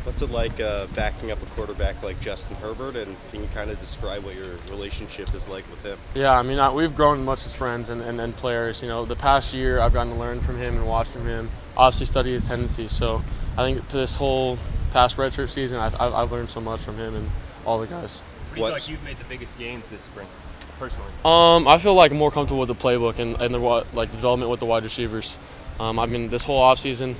What's it like backing up a quarterback like Justin Herbert, and can you kind of describe what your relationship is like with him? Yeah, I mean, we've grown much as friends and players. You know, the past year I've gotten to learn from him and watch from him, obviously study his tendencies. So I think this whole past redshirt season, I've learned so much from him and all the guys. Where do you feel like you've made the biggest gains this spring, personally? I feel like more comfortable with the playbook and the development with the wide receivers. I mean, this whole offseason,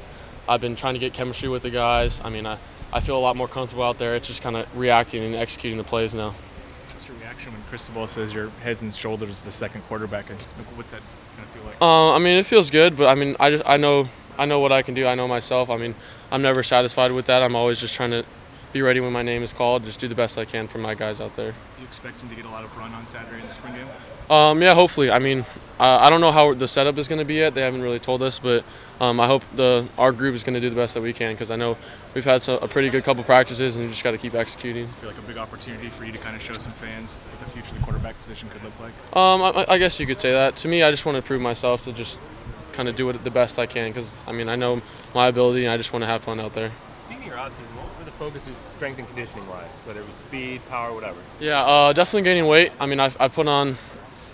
I've been trying to get chemistry with the guys. I mean, I feel a lot more comfortable out there. It's just kind of reacting and executing the plays now. What's your reaction when Cristobal says your head and shoulders the second quarterback, and what's that going to feel like? I mean, it feels good, but I mean, I know what I can do. I know myself. I mean, I'm never satisfied with that. I'm always just trying to be ready when my name is called. Just do the best I can for my guys out there. You expecting to get a lot of run on Saturday in the spring game? Yeah, hopefully. I mean, I don't know how the setup is going to be yet. They haven't really told us, but I hope our group is going to do the best that we can, because I know we've had a pretty good couple practices and we just got to keep executing. Does it feel like a big opportunity for you to kind of show some fans what the future of the quarterback position could look like? I guess you could say that. To me, I just want to prove myself to just kind of do it the best I can, because I mean, I know my ability and I just want to have fun out there. Speaking of your offseason, what were the focuses strength and conditioning wise, whether it was speed, power, whatever? Yeah, definitely gaining weight. I mean, I put on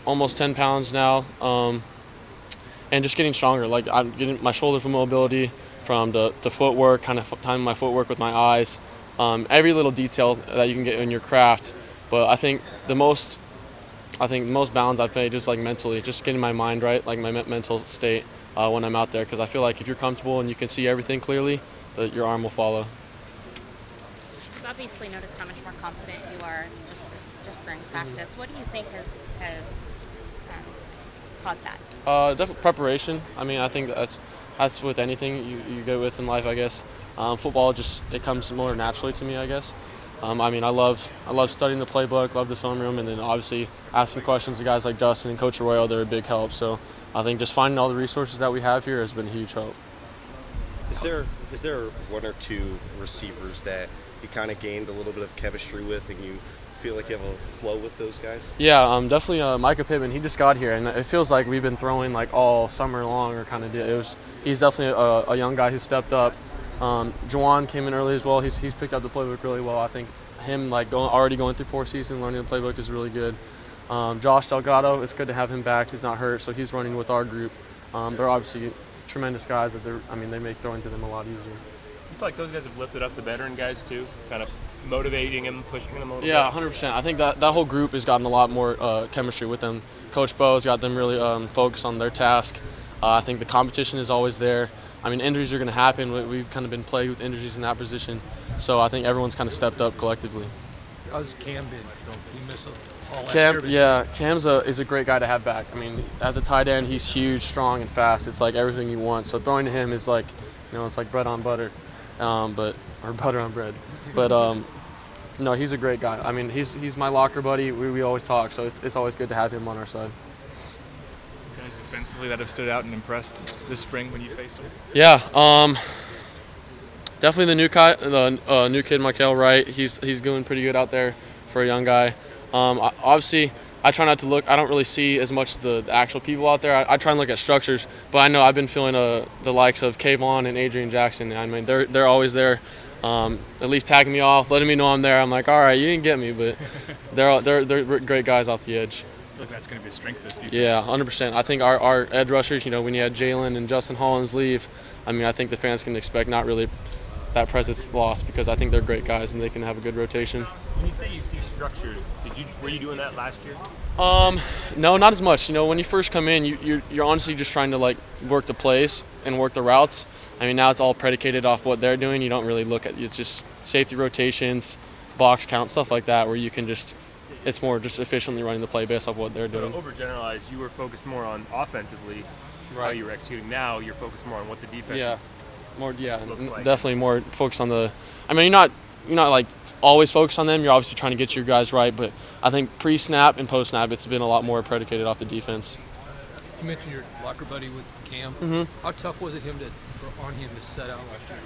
almost 10 pounds now, and just getting stronger. Like, I'm getting my shoulder for mobility, from the footwork, kind of timing my footwork with my eyes, every little detail that you can get in your craft. But I think the most balance I've made is like mentally, just getting my mind right, like my mental state when I'm out there, because I feel like if you're comfortable and you can see everything clearly, that your arm will follow. You've obviously noticed how much more confident you are just during practice. What do you think has caused that? Definitely preparation. I mean, I think that's with anything you go with in life, I guess. Football, it comes more naturally to me, I guess. I mean, I love studying the playbook, love the film room, and then obviously asking questions to guys like Dustin and Coach Arroyo. They're a big help. So I think just finding all the resources that we have here has been a huge help. Is there one or two receivers that you kind of gained a little bit of chemistry with, and you feel like you have a flow with those guys? Yeah, definitely Micah Pittman. He just got here, and it feels like we've been throwing like all summer long, or kind of deal. He's definitely a young guy who stepped up. Juwan came in early as well. He's picked up the playbook really well. I think him already going through 4 seasons, learning the playbook is really good. Josh Delgado, it's good to have him back. He's not hurt, so he's running with our group. They're obviously tremendous guys that they make throwing to them a lot easier. You feel like those guys have lifted up the veteran guys too, kind of motivating them, pushing them a little bit? Yeah, 100%. I think that whole group has gotten a lot more chemistry with them. Coach Bo's got them really focused on their task. I think the competition is always there. I mean, injuries are going to happen. We've kind of been plagued with injuries in that position. So I think everyone's kind of stepped up collectively. How's Cam been? He missed all last Cam, year. yeah, Cam's is a great guy to have back. I mean, as a tight end, he's huge, strong, and fast. It's like everything you want. So throwing to him is like, it's like bread on butter, or butter on bread. But no, he's a great guy. I mean, he's my locker buddy. We always talk, so it's always good to have him on our side. Some guys defensively that have stood out and impressed this spring when you faced them? Yeah, definitely the new kid, Michael Wright. He's doing pretty good out there for a young guy. Obviously, I try not to look. I don't really see as much as the actual people out there. I try and look at structures, but I know I've been feeling the likes of Kayvon and Adrian Jackson. I mean, they're always there, at least tagging me off, letting me know I'm there. I'm like, all right, you didn't get me, but they're great guys off the edge. I feel like that's going to be a strength of this defense. Yeah, 100%. I think our edge rushers, when you had Jalen and Justin Hollins leave, I mean, I think the fans can expect not really that presence lost, because I think they're great guys and they can have a good rotation. When you say you see structures, were you doing that last year? No, not as much. When you first come in, you're honestly just trying to like work the plays and work the routes. I mean, now it's all predicated off what they're doing. You don't really look at it's just safety rotations, box count, stuff like that, where you can it's more just efficiently running the play based off what they're doing. So overgeneralized, you were focused more on offensively, how you were executing. Now you're focused more on what the defense looks like. Definitely more focused on the. I mean, you're not like always focused on them. You're obviously trying to get your guys right, but I think pre-snap and post-snap, it's been a lot more predicated off the defense. You mentioned your locker buddy with Cam. How tough was it on him to set out last year?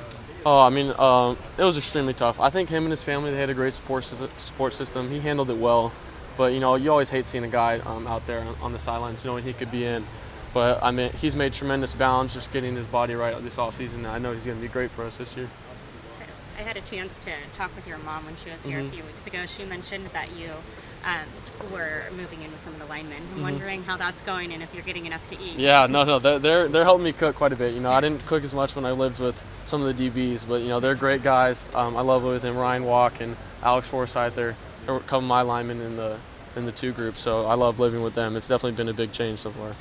Oh, I mean, it was extremely tough. I think him and his family, they had a great support system. He handled it well, but you always hate seeing a guy out there on the sidelines knowing he could be in. But I mean, he's made tremendous balance just getting his body right this offseason. I know he's going to be great for us this year. I had a chance to talk with your mom when she was here a few weeks ago. She mentioned that you were moving in with some of the linemen. I'm wondering how that's going and if you're getting enough to eat. Yeah, no, they're helping me cook quite a bit. You know, I didn't cook as much when I lived with some of the DBs, but you know, they're great guys. I love living with them. Ryan Walk and Alex Forsythe, they're a couple of my linemen in the 2 group, so I love living with them. It's definitely been a big change so far.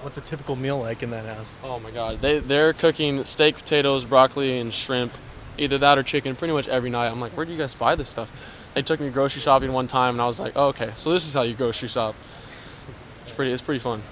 What's a typical meal like in that house? Oh my God, they're cooking steak, potatoes, broccoli, and shrimp, either that or chicken, pretty much every night. I'm like, where do you guys buy this stuff? They took me grocery shopping one time, and I was like, oh, okay, so this is how you grocery shop. It's pretty fun.